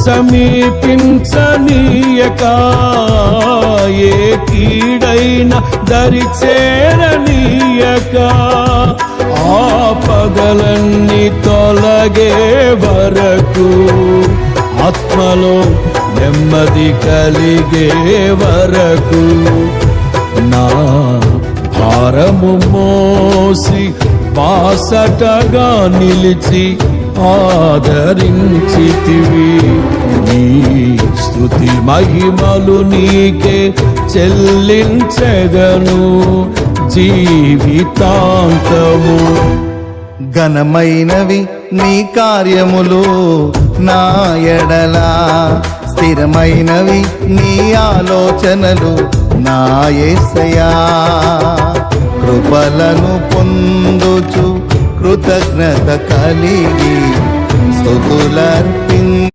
సమీపించనీయక ఏ కీడైన దరి చేరనీయక ఆపదలన్నీ తొలగే వరకు ఆత్మలో నెమ్మది కలిగే వరకు నా భారము మోసి బాసటగా నిలిచి ఆదరించితివి. నీ స్తుతి మహిమలు నీకే చెల్లించెదను జీవితాంతము. ఘనమైనవి నీ కార్యములు నా ఎడలా, స్థిరమైనవి నీ ఆలోచనలు నా యేసయ్యా. కృపలను పొందుచు కృతజ్ఞత కలిగి స్తుతులర్పింతును